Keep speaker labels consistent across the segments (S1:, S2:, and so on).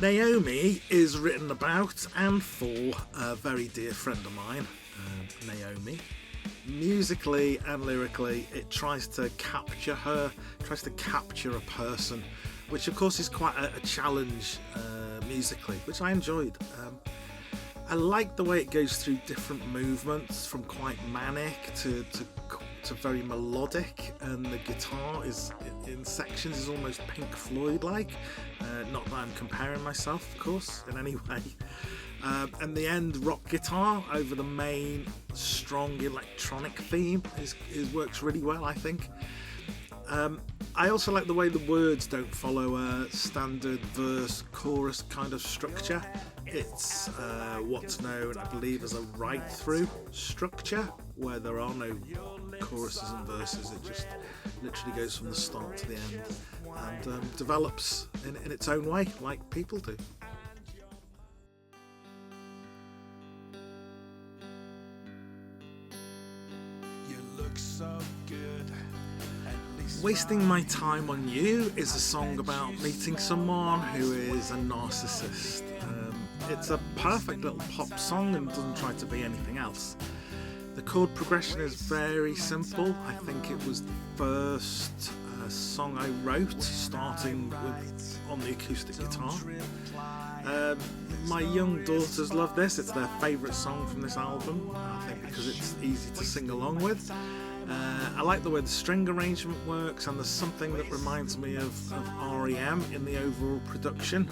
S1: Naomi is written about and for a very dear friend of mine, Naomi. Musically and lyrically, it tries to capture her, tries to capture a person, which of course is quite a challenge musically, which I enjoyed. I like the way it goes through different movements, from quite manic to very melodic, and the guitar is in sections is almost Pink Floyd like. Not that I'm comparing myself, of course, in any way. And the end rock guitar over the main strong electronic theme works really well, I think. I also like the way the words don't follow a standard verse chorus kind of structure. It's what's known, I believe, as a right-through structure, where there are no choruses and verses. It just literally goes from the start to the end and develops in its own way, like people do.
S2: You look so good.
S1: Wasting My Time on You is a song about meeting someone who is a narcissist. It's a perfect little pop song and doesn't try to be anything else. The chord progression is very simple. I think it was the first song I wrote, starting on the acoustic guitar. My young daughters love this. It's their favourite song from this album, I think, because it's easy to sing along with. I like the way the string arrangement works, and there's something that reminds me of REM in the overall production.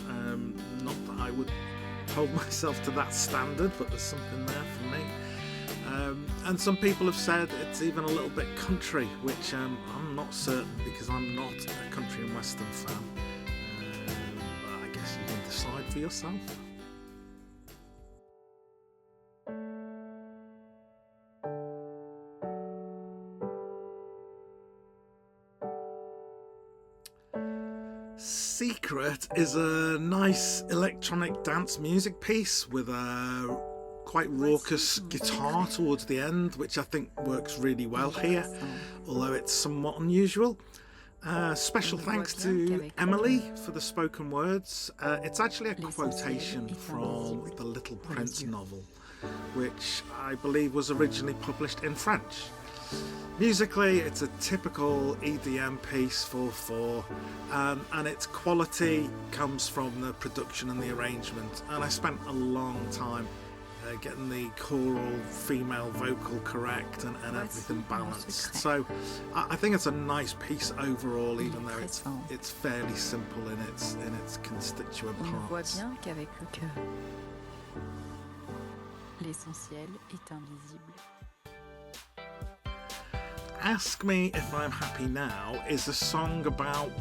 S1: Not that I would hold myself to that standard, but there's something there for me. And some people have said it's even a little bit country, which I'm not certain, because I'm not a country and western fan. But I guess you can decide for yourself. Secret is a nice electronic dance music piece with a quite raucous guitar towards the end, which I think works really well here, although it's somewhat unusual. Special thanks to Emily for the spoken words. It's actually a quotation from the Little Prince novel, which I believe was originally published in French. Musically, it's a typical EDM piece, 4/4, and its quality comes from the production and the arrangement. And I spent a long time getting the choral female vocal correct and everything balanced. So I think it's a nice piece overall, even though it's fairly simple in its constituent parts. Ask Me If I'm Happy Now is a song about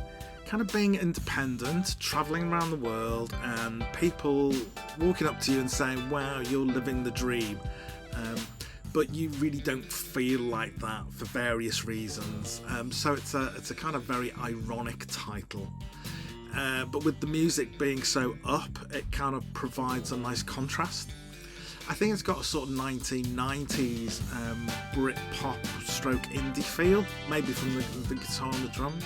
S1: kind of being independent, travelling around the world, and people walking up to you and saying, wow, you're living the dream. But you really don't feel like that for various reasons. So it's a kind of very ironic title. But with the music being so up, it kind of provides a nice contrast. I think it's got a sort of 1990s Brit-pop stroke indie feel, maybe from the guitar and the drums.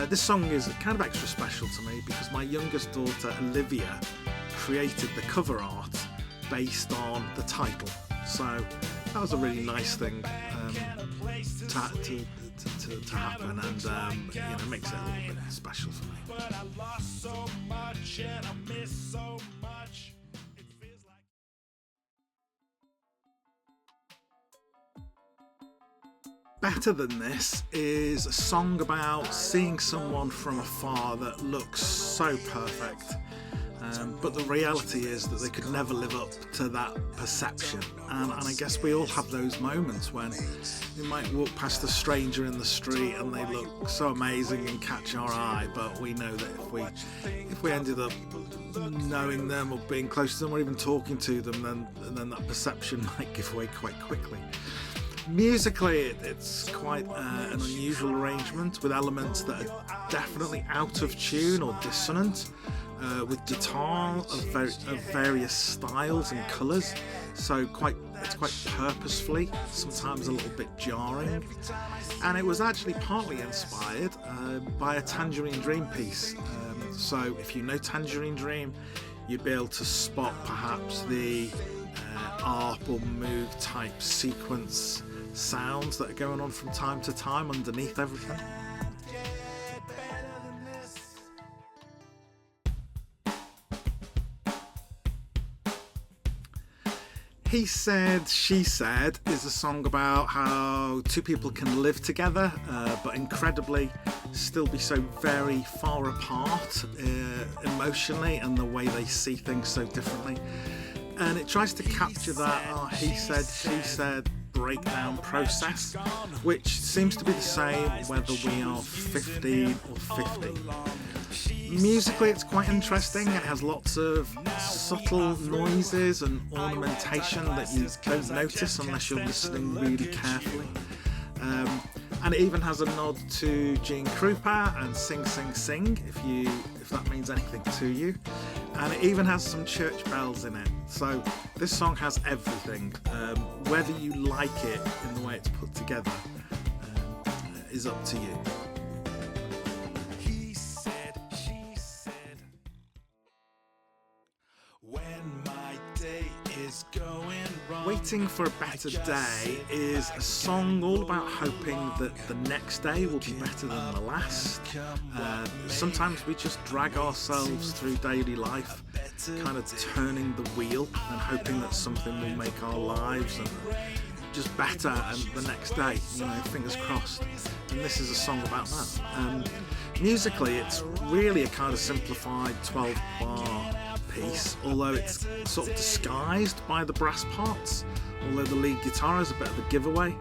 S1: This song is kind of extra special to me because my youngest daughter, Olivia, created the cover art based on the title. So that was a really nice thing to happen, and makes it a little bit special for me. But I lost so much and I miss so much. Better Than This is a song about seeing someone from afar that looks so perfect, but the reality is that they could never live up to that perception. And I guess we all have those moments when we might walk past a stranger in the street and they look so amazing and catch our eye, but we know that if we ended up knowing them or being close to them or even talking to them, then that perception might give way quite quickly. Musically, it's quite an unusual arrangement with elements that are definitely out of tune or dissonant, with guitar of various styles and colours, so it's quite purposefully, sometimes a little bit jarring. And it was actually partly inspired by a Tangerine Dream piece So if you know Tangerine Dream, you'd be able to spot perhaps the ARP or Moog type sequence sounds that are going on from time to time underneath everything. He Said, She Said is a song about how two people can live together, but incredibly still be so very far apart emotionally, and the way they see things so differently. And it tries to capture that he said, she said breakdown process, which seems to be the same whether we are 15 or 50. Musically, it's quite interesting. It has lots of subtle noises and ornamentation that you don't notice unless you're listening really carefully. And it even has a nod to Gene Krupa and Sing Sing Sing, if that means anything to you. And it even has some church bells in it. So this song has everything. Whether you like it in the way it's put together is up to you.
S2: He said, she said, when my day is going wrong.
S1: Waiting for a Better Day is a song all about hoping that the next day will be better than the last. Sometimes we just drag ourselves through daily life, kind of turning the wheel and hoping that something will make our lives and just better and the next day, fingers crossed. And this is a song about that. Musically, it's really a kind of simplified 12-bar piece, although it's sort of disguised by the brass parts, although the lead guitar is a bit of a giveaway,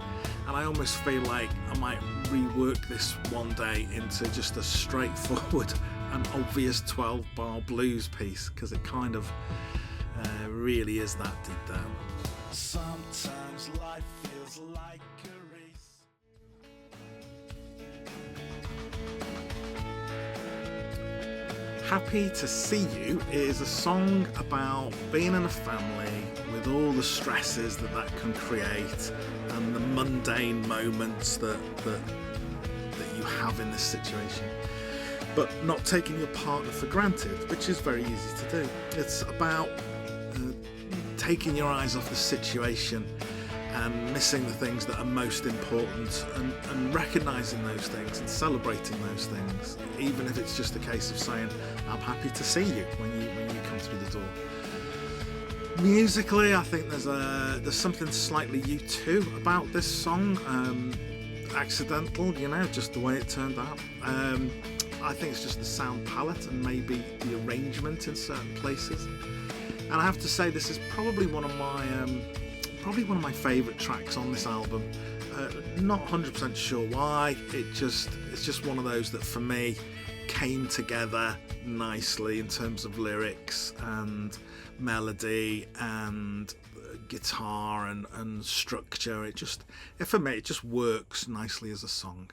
S1: and I almost feel like I might rework this one day into just a straightforward and obvious 12-bar blues piece, because it kind of really is that deep down.
S2: Sometimes life feels like a race.
S1: Happy to See You is a song about being in a family with all the stresses that can create and the mundane moments that you have in this situation, but not taking your partner for granted, which is very easy to do. It's about taking your eyes off the situation and missing the things that are most important, and recognising those things and celebrating those things, even if it's just a case of saying, I'm happy to see you when you come through the door. Musically, I think there's something slightly U2 about this song, accidental, just the way it turned out. I think it's just the sound palette and maybe the arrangement in certain places. And I have to say, this is probably one of my favourite tracks on this album. Not 100% sure why. It's just one of those that for me came together nicely in terms of lyrics and melody and guitar and structure. For me it just works nicely as a song.